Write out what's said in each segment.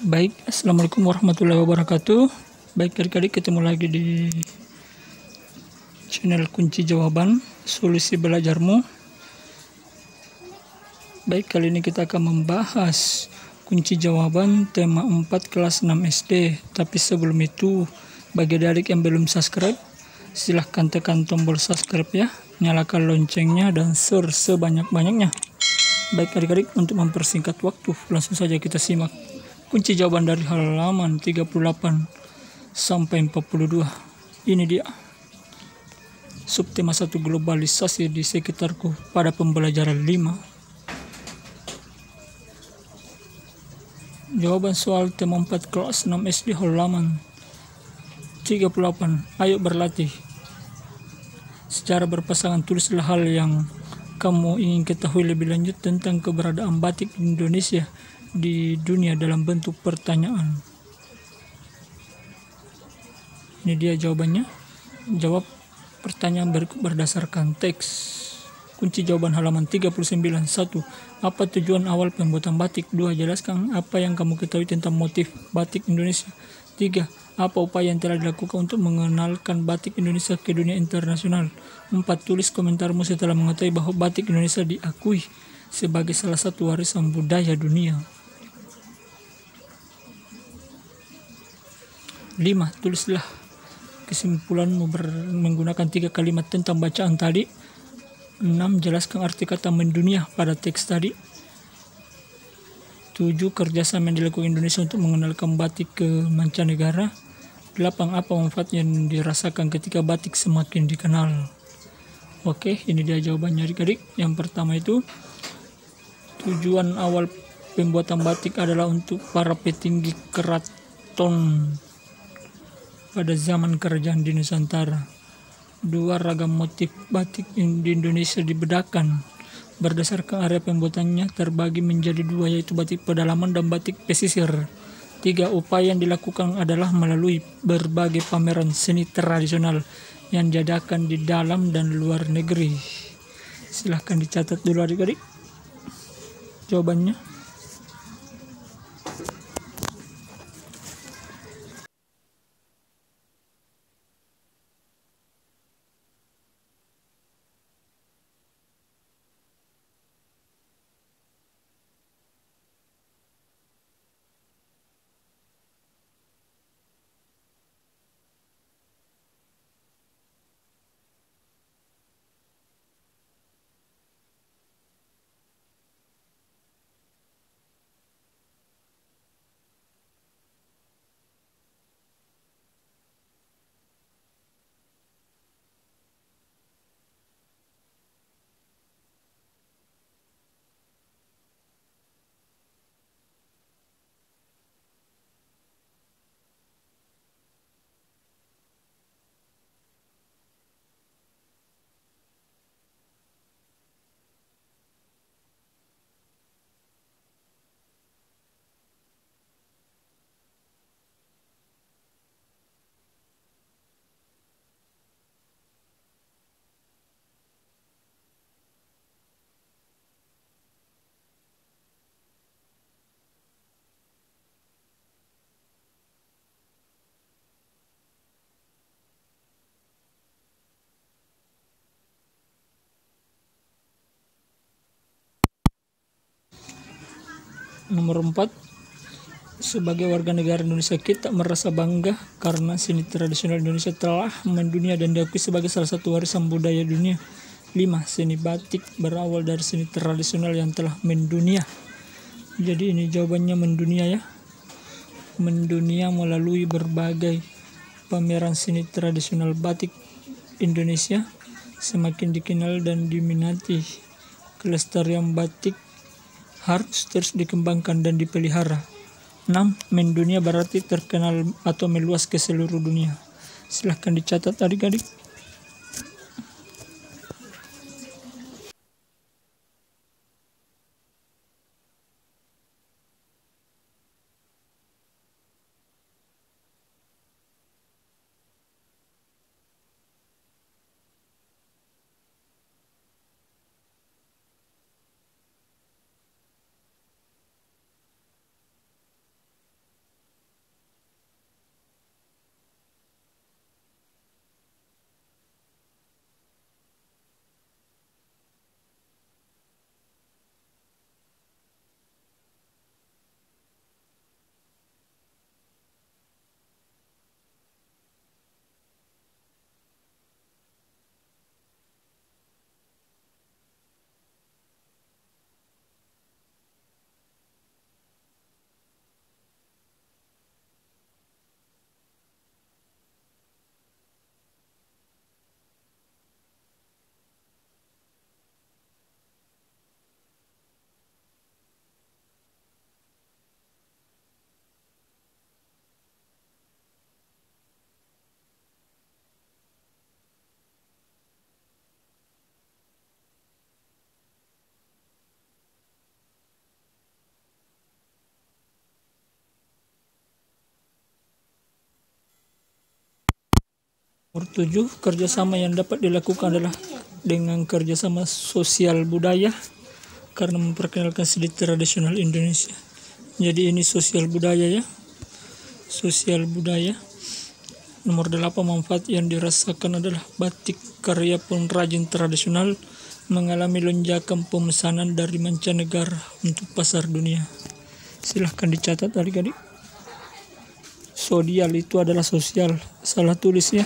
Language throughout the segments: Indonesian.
Baik, Assalamualaikum warahmatullahi wabarakatuh. Baik, adik-adik, ketemu lagi di channel Kunci Jawaban, Solusi Belajarmu. Baik, kali ini kita akan membahas kunci jawaban tema 4 kelas 6 SD. Tapi sebelum itu, bagi adik yang belum subscribe, silahkan tekan tombol subscribe ya, nyalakan loncengnya dan share sebanyak-banyaknya. Baik adik-adik, untuk mempersingkat waktu, langsung saja kita simak kunci jawaban dari halaman 38 sampai 42. Ini dia. Subtema 1, globalisasi di sekitarku pada pembelajaran 5. Jawaban soal tema 4 kelas 6 SD halaman 38. Ayo berlatih. Secara berpasangan tulislah hal yang kamu ingin ketahui lebih lanjut tentang keberadaan batik Indonesia di dunia dalam bentuk pertanyaan. Ini dia jawabannya. Jawab pertanyaan berikut berdasarkan teks. Kunci jawaban halaman 39. 1. Apa tujuan awal pembuatan batik? 2. Jelaskan apa yang kamu ketahui tentang motif batik Indonesia. 3. Apa upaya yang telah dilakukan untuk mengenalkan batik Indonesia ke dunia internasional? 4. Tulis komentarmu setelah mengetahui bahwa batik Indonesia diakui sebagai salah satu warisan budaya dunia. 5. Tulislah kesimpulanmu menggunakan 3 kalimat tentang bacaan tadi. 6. Jelaskan arti kata mendunia pada teks tadi. 7. Kerjasama yang dilakukan Indonesia untuk mengenalkan batik ke mancanegara. 8. Apa manfaat yang dirasakan ketika batik semakin dikenal? Oke, ini dia jawabannya adik-adik. Yang pertama itu, tujuan awal pembuatan batik adalah untuk para petinggi keraton pada zaman kerajaan di Nusantara. 2. Ragam motif batik di Indonesia dibedakan berdasarkan area pembuatannya, terbagi menjadi 2, yaitu batik pedalaman dan batik pesisir. 3. Upaya yang dilakukan adalah melalui berbagai pameran seni tradisional yang diadakan di dalam dan luar negeri. Silahkan dicatat dulu adik-adik jawabannya. Nomor 4. Sebagai warga negara Indonesia, kita merasa bangga karena seni tradisional Indonesia telah mendunia dan diakui sebagai salah satu warisan budaya dunia. 5. Seni batik berawal dari seni tradisional yang telah mendunia. Jadi ini jawabannya mendunia ya. Mendunia melalui berbagai pameran seni tradisional batik Indonesia semakin dikenal dan diminati. Kelestarian batik harus terus dikembangkan dan dipelihara. 6. Mendunia berarti terkenal atau meluas ke seluruh dunia. Silahkan dicatat adik-adik. Nomor 7, kerjasama yang dapat dilakukan adalah dengan kerjasama sosial budaya karena memperkenalkan seni tradisional Indonesia. Jadi ini sosial budaya ya, sosial budaya. Nomor 8, manfaat yang dirasakan adalah batik karya pengrajin tradisional mengalami lonjakan pemesanan dari mancanegara untuk pasar dunia. Silahkan dicatat adik-adik. Sosial itu adalah sosial, salah tulis ya.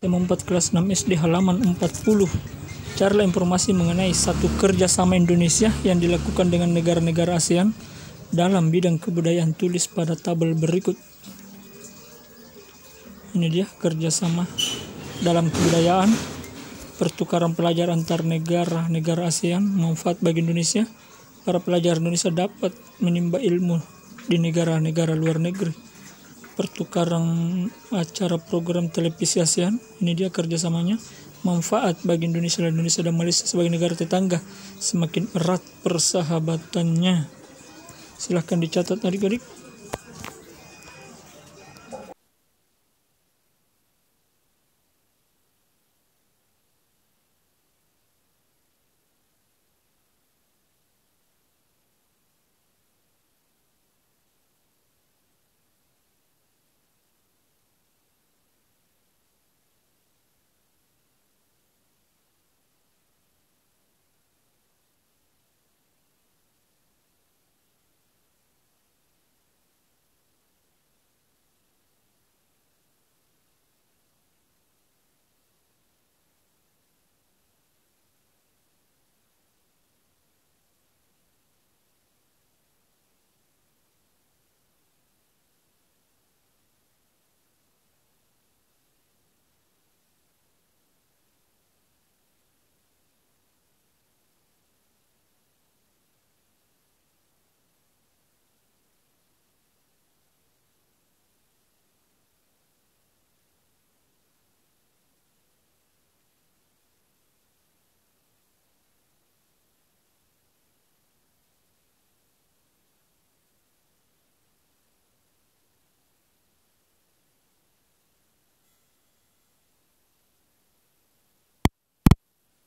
Tema 4 kelas 6 SD halaman 40. Carilah informasi mengenai satu kerjasama Indonesia yang dilakukan dengan negara-negara ASEAN dalam bidang kebudayaan. Tulis pada tabel berikut. Ini dia kerjasama dalam kebudayaan, pertukaran pelajar antar negara-negara ASEAN, manfaat bagi Indonesia. Para pelajar Indonesia dapat menimba ilmu di negara-negara luar negeri. Pertukaran acara program televisi ASEAN, ini dia kerjasamanya. Manfaat bagi Indonesia dan Malaysia sebagai negara tetangga, semakin erat persahabatannya. Silahkan dicatat adik-adik.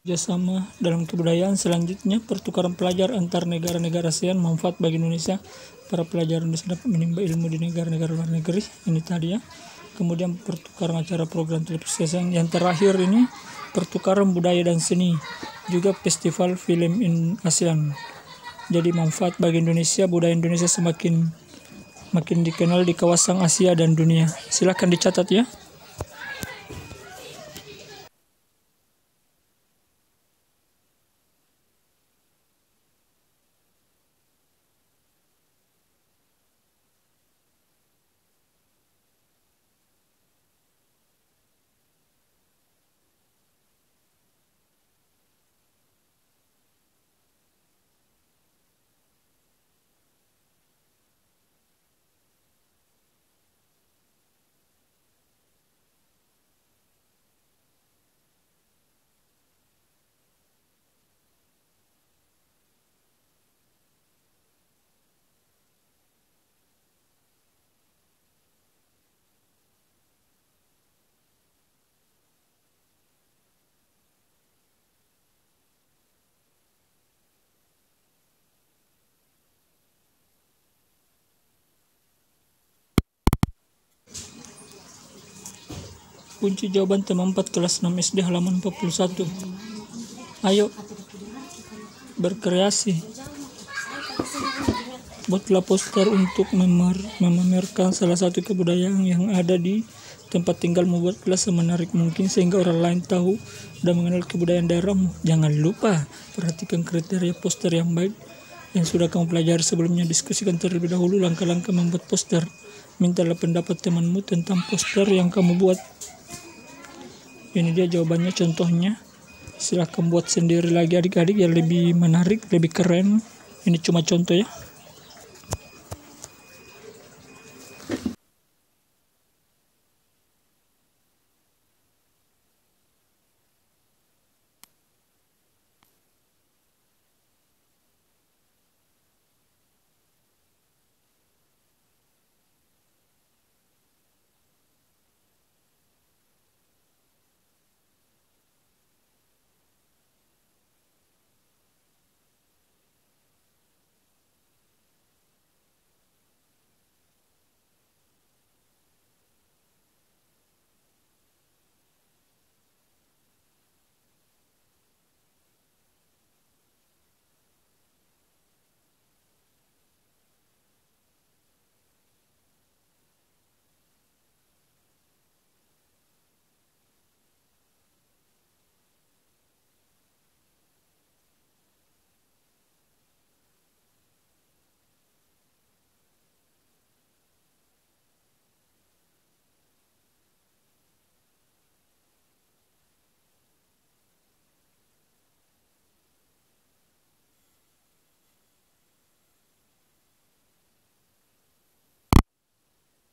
Kerjasama dalam kebudayaan selanjutnya, pertukaran pelajar antar negara-negara ASEAN, manfaat bagi Indonesia. Para pelajar Indonesia dapat menimba ilmu di negara-negara luar negeri. Ini tadi ya. Kemudian pertukaran acara program televisi ASEAN. Yang terakhir ini pertukaran budaya dan seni, juga festival film in ASEAN. Jadi manfaat bagi Indonesia, budaya Indonesia makin dikenal di kawasan Asia dan dunia. Silakan dicatat ya. kunci jawaban tema 4 kelas 6 SD halaman 41. Ayo berkreasi. Buatlah poster untuk memamerkan salah satu kebudayaan yang ada di tempat tinggalmu. Buatlah semenarik mungkin sehingga orang lain tahu dan mengenal kebudayaan daerahmu. Jangan lupa perhatikan kriteria poster yang baik yang sudah kamu pelajari sebelumnya. Diskusikan terlebih dahulu langkah-langkah membuat poster. Mintalah pendapat temanmu tentang poster yang kamu buat. Ini dia jawabannya, contohnya. Silahkan buat sendiri lagi adik-adik yang lebih menarik, lebih keren. Ini cuma contoh ya.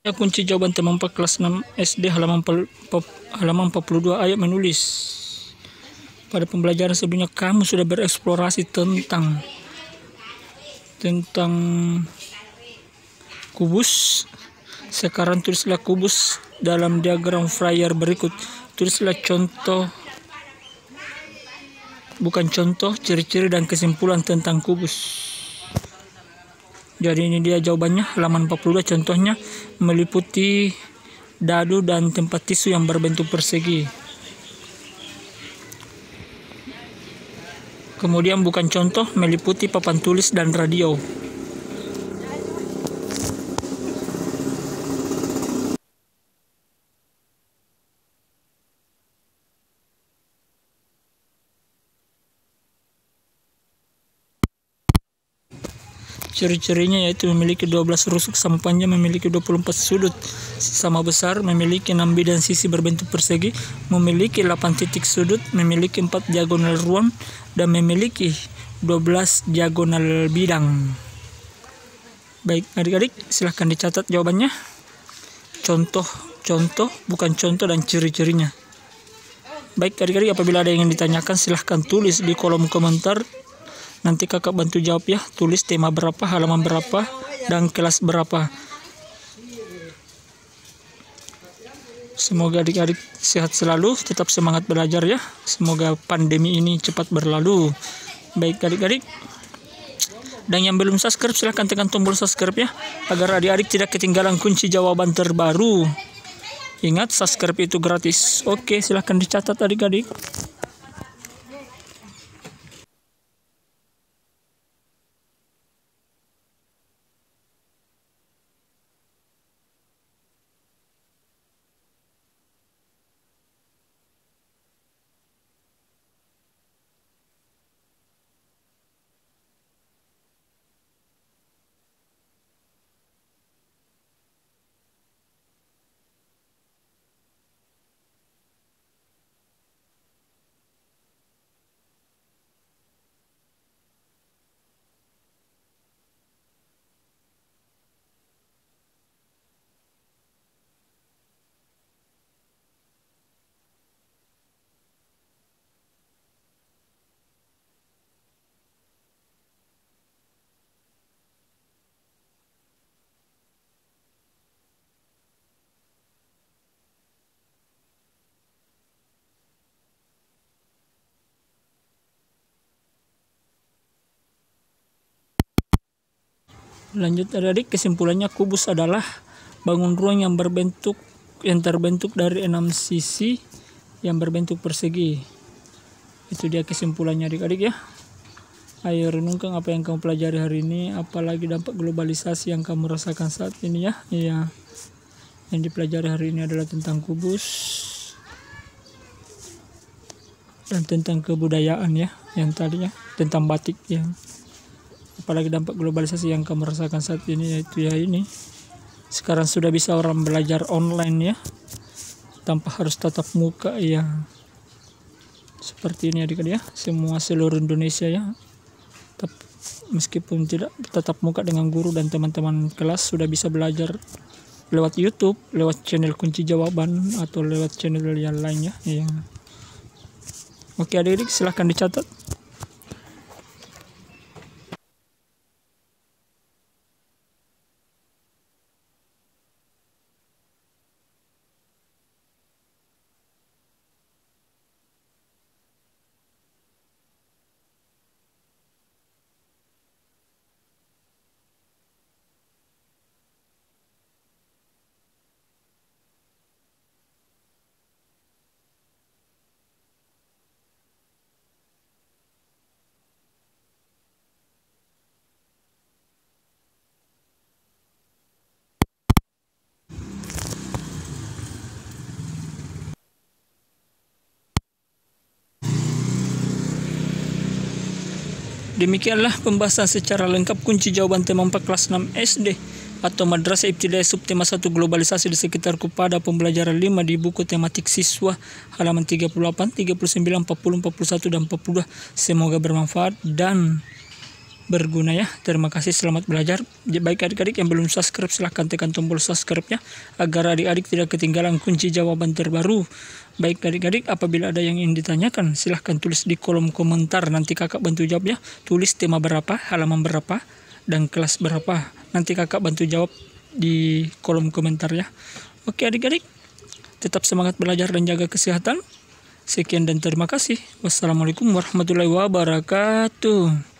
Ya, kunci jawaban tema 4 kelas 6 SD halaman 42. Ayo menulis. Pada pembelajaran sebelumnya kamu sudah bereksplorasi tentang kubus. Sekarang tulislah kubus dalam diagram flyer berikut. Tulislah contoh, bukan contoh, ciri-ciri dan kesimpulan tentang kubus. Jadi ini dia jawabannya, halaman 42. Contohnya meliputi dadu dan tempat tisu yang berbentuk persegi. Kemudian bukan contoh, meliputi papan tulis dan radio. Ciri-cirinya yaitu memiliki 12 rusuk sama panjang, memiliki 24 sudut sama besar, memiliki 6 bidang sisi berbentuk persegi, memiliki 8 titik sudut, memiliki 4 diagonal ruang, dan memiliki 12 diagonal bidang. Baik adik-adik, silahkan dicatat jawabannya. Contoh, bukan contoh, dan ciri-cirinya. Baik adik-adik, apabila ada yang ingin ditanyakan silahkan tulis di kolom komentar. Nanti kakak bantu jawab ya. Tulis tema berapa, halaman berapa, dan kelas berapa. Semoga adik-adik sehat selalu, tetap semangat belajar ya. Semoga pandemi ini cepat berlalu. Baik adik-adik. Dan yang belum subscribe silahkan tekan tombol subscribe ya, agar adik-adik tidak ketinggalan kunci jawaban terbaru. Ingat, subscribe itu gratis. Oke, silahkan dicatat adik-adik. Lanjut adik-adik, kesimpulannya kubus adalah bangun ruang yang berbentuk yang terbentuk dari 6 sisi yang berbentuk persegi. Itu dia kesimpulannya adik-adik ya. Ayo renungkan apa yang kamu pelajari hari ini, apalagi dampak globalisasi yang kamu rasakan saat ini ya. Iya. Yang dipelajari hari ini adalah tentang kubus dan tentang kebudayaan ya, yang tadi ya, tentang batik ya. Apalagi dampak globalisasi yang kamu rasakan saat ini, yaitu ya ini. Sekarang sudah bisa orang belajar online ya, tanpa harus tatap muka ya. Seperti ini adik-adik ya, semua seluruh Indonesia ya. Meskipun tidak tatap muka dengan guru dan teman-teman kelas, sudah bisa belajar lewat YouTube, lewat channel kunci jawaban, atau lewat channel yang lainnya ya. Oke adik-adik, silahkan dicatat. Demikianlah pembahasan secara lengkap kunci jawaban tema 4 kelas 6 SD atau Madrasah Ibtidaiyah subtema 1 globalisasi di sekitarku pada pembelajaran 5 di buku tematik siswa halaman 38, 39, 40, 41 dan 42. Semoga bermanfaat dan berguna ya. Terima kasih, selamat belajar. Baik adik-adik yang belum subscribe, silahkan tekan tombol subscribe-nya agar adik-adik tidak ketinggalan kunci jawaban terbaru. Baik adik-adik, apabila ada yang ingin ditanyakan, silahkan tulis di kolom komentar. Nanti kakak bantu jawab ya. Tulis tema berapa, halaman berapa, dan kelas berapa. Nanti kakak bantu jawab di kolom komentar ya. Oke adik-adik, tetap semangat belajar dan jaga kesehatan. Sekian dan terima kasih. Wassalamualaikum warahmatullahi wabarakatuh.